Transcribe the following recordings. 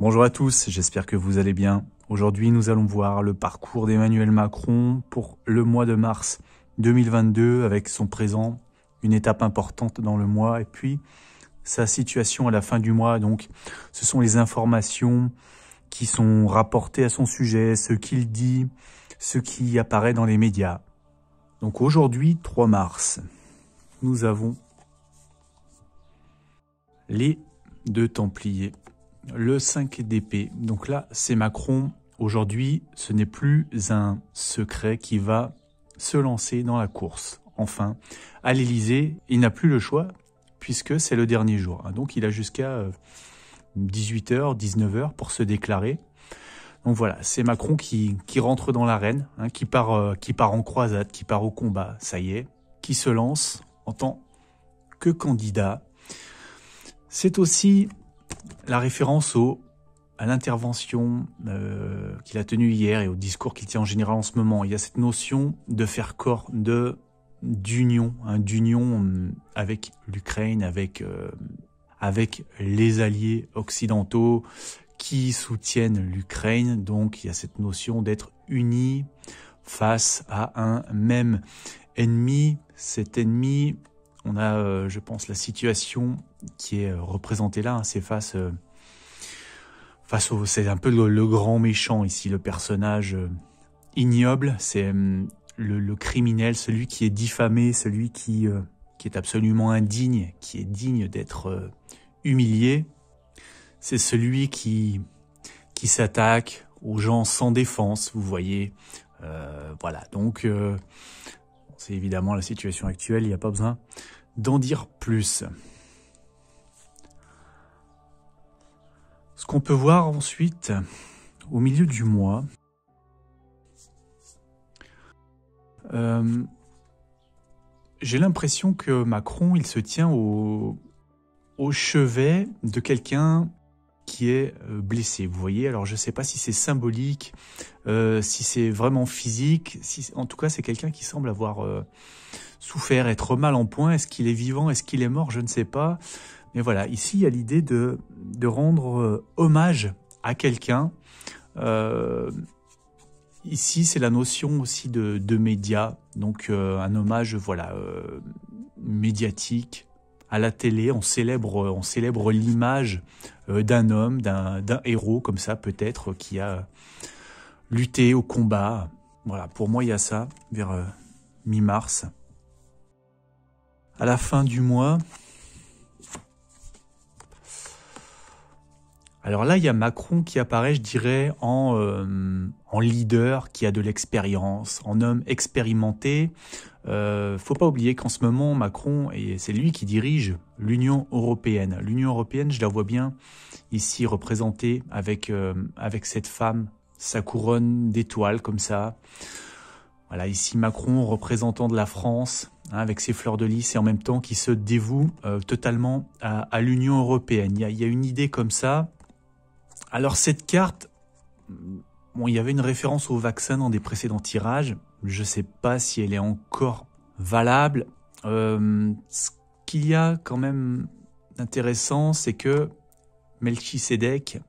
Bonjour à tous, j'espère que vous allez bien. Aujourd'hui, nous allons voir le parcours d'Emmanuel Macron pour le mois de mars 2022 avec son présent, une étape importante dans le mois et puis sa situation à la fin du mois. Donc, ce sont les informations qui sont rapportées à son sujet, ce qu'il dit, ce qui apparaît dans les médias. Donc aujourd'hui, 3 mars, nous avons les deux Templiers. Le 5 d'épée, donc là c'est Macron. Aujourd'hui, ce n'est plus un secret qui va se lancer dans la course. Enfin, à l'Élysée, il n'a plus le choix puisque c'est le dernier jour. Donc il a jusqu'à 18h, 19h pour se déclarer. Donc voilà, c'est Macron qui rentre dans l'arène, qui part en croisade, qui part au combat, ça y est, qui se lance en tant que candidat. C'est aussi la référence à l'intervention qu'il a tenue hier et au discours qu'il tient en général en ce moment. Il y a cette notion de faire corps, d'union, d'union avec l'Ukraine, avec les alliés occidentaux qui soutiennent l'Ukraine. Donc il y a cette notion d'être unis face à un même ennemi. Cet ennemi, on a, je pense, la situation qui est représentée là, c'est face au, c'est un peu le grand méchant ici, le personnage ignoble, c'est le criminel, celui qui est diffamé, celui qui est absolument indigne, qui est digne d'être humilié. C'est celui qui s'attaque aux gens sans défense, vous voyez. Voilà, donc c'est évidemment la situation actuelle, il n'y a pas besoin d'en dire plus. Ce qu'on peut voir ensuite, au milieu du mois, j'ai l'impression que Macron, il se tient au chevet de quelqu'un qui est blessé. Vous voyez, alors je ne sais pas si c'est symbolique, si c'est vraiment physique, en tout cas c'est quelqu'un qui semble avoir souffert, être mal en point. Est-ce qu'il est vivant, est-ce qu'il est mort, je ne sais pas. Mais voilà, ici, il y a l'idée de rendre hommage à quelqu'un. Ici, c'est la notion aussi de média. Donc, un hommage, voilà, médiatique à la télé. On célèbre l'image d'un homme, d'un héros, comme ça, peut-être, qui a lutté au combat. Voilà, pour moi, il y a ça, vers mi-mars. À la fin du mois... Alors là, il y a Macron qui apparaît, je dirais, en leader, qui a de l'expérience, en homme expérimenté. Faut pas oublier qu'en ce moment, Macron, c'est lui qui dirige l'Union européenne. L'Union européenne, je la vois bien ici représentée avec cette femme, sa couronne d'étoiles comme ça. Voilà, ici Macron, représentant de la France, avec ses fleurs de lys et en même temps qui se dévoue totalement à l'Union européenne. Il y a une idée comme ça. Alors cette carte, bon, il y avait une référence au vaccin dans des précédents tirages. Je ne sais pas si elle est encore valable. Ce qu'il y a quand même d'intéressant, c'est que Melchisédek,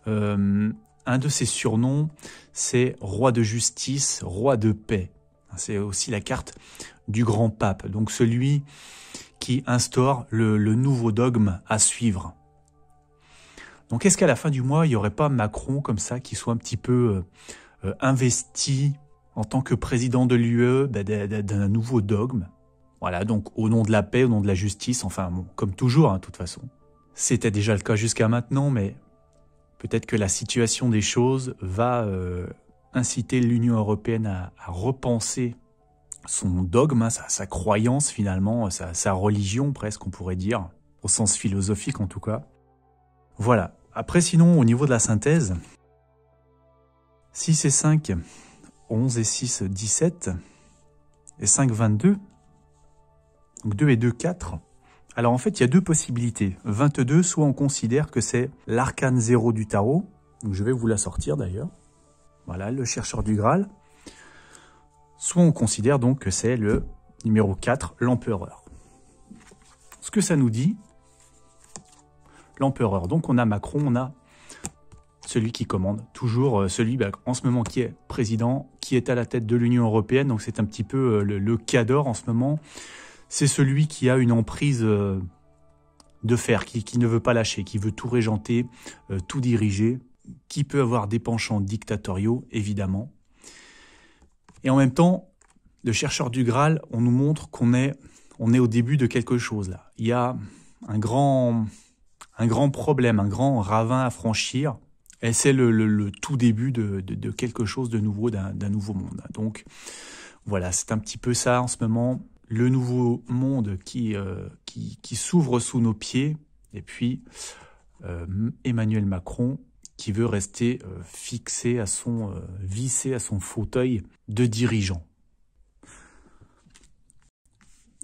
un de ses surnoms, c'est roi de justice, roi de paix. C'est aussi la carte du grand pape, donc celui qui instaure le nouveau dogme à suivre. Donc, est-ce qu'à la fin du mois, il n'y aurait pas Macron comme ça qui soit un petit peu investi en tant que président de l'UE d'un nouveau dogme? Voilà, donc au nom de la paix, au nom de la justice, enfin, bon, comme toujours, de toute façon. C'était déjà le cas jusqu'à maintenant, mais peut-être que la situation des choses va inciter l'Union européenne à repenser son dogme, sa croyance finalement, sa religion presque, on pourrait dire, au sens philosophique en tout cas. Voilà. Après, sinon, au niveau de la synthèse, 6 et 5, 11 et 6, 17, et 5, 22, donc 2 et 2, 4. Alors en fait, il y a deux possibilités. 22, soit on considère que c'est l'arcane 0 du tarot, donc je vais vous la sortir d'ailleurs. Voilà, le chercheur du Graal. Soit on considère donc que c'est le numéro 4, l'empereur. Ce que ça nous dit, l'empereur. Donc on a Macron, on a celui qui commande, toujours celui en ce moment qui est président, qui est à la tête de l'Union européenne, donc c'est un petit peu le cadre en ce moment. C'est celui qui a une emprise de fer, qui ne veut pas lâcher, qui veut tout régenter, tout diriger, qui peut avoir des penchants dictatoriaux, évidemment. Et en même temps, le chercheur du Graal, on nous montre qu'on est au début de quelque chose là. Il y a un grand problème, un grand ravin à franchir, et c'est le tout début de quelque chose de nouveau, d'un nouveau monde. Donc voilà, c'est un petit peu ça en ce moment, le nouveau monde qui s'ouvre sous nos pieds, et puis Emmanuel Macron qui veut rester vissé à son fauteuil de dirigeant.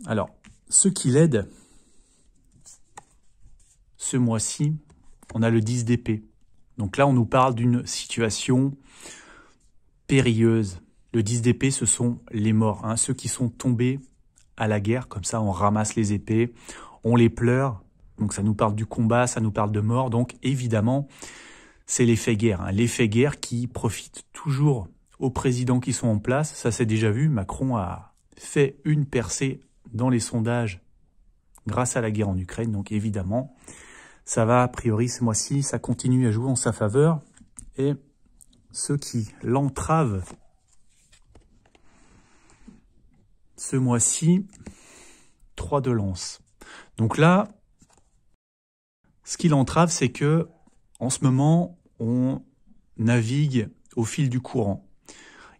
Alors, ce qui l'aide, ce mois-ci, on a le 10 d'épée. Donc là, on nous parle d'une situation périlleuse. Le 10 d'épée, ce sont les morts, hein, ceux qui sont tombés à la guerre. Comme ça, on ramasse les épées, on les pleure. Donc ça nous parle du combat, ça nous parle de mort. Donc évidemment, c'est l'effet guerre. Hein. L'effet guerre qui profite toujours aux présidents qui sont en place. Ça s'est déjà vu. Macron a fait une percée dans les sondages grâce à la guerre en Ukraine. Donc évidemment, ça va a priori ce mois-ci, ça continue à jouer en sa faveur. Et ceux qui l'entravent ce mois-ci, 3 de lance. Donc là, ce qui l'entrave, c'est que en ce moment, on navigue au fil du courant.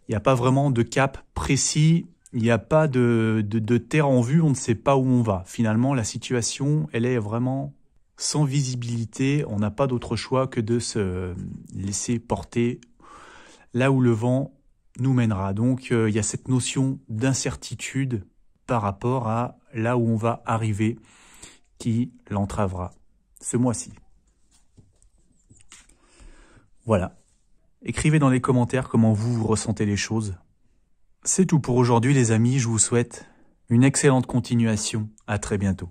Il n'y a pas vraiment de cap précis, il n'y a pas de terre en vue, on ne sait pas où on va. Finalement, la situation, elle est vraiment sans visibilité. On n'a pas d'autre choix que de se laisser porter là où le vent nous mènera. Donc, il y a cette notion d'incertitude par rapport à là où on va arriver qui l'entravera ce mois-ci. Voilà. Écrivez dans les commentaires comment vous ressentez les choses. C'est tout pour aujourd'hui les amis, je vous souhaite une excellente continuation. À très bientôt.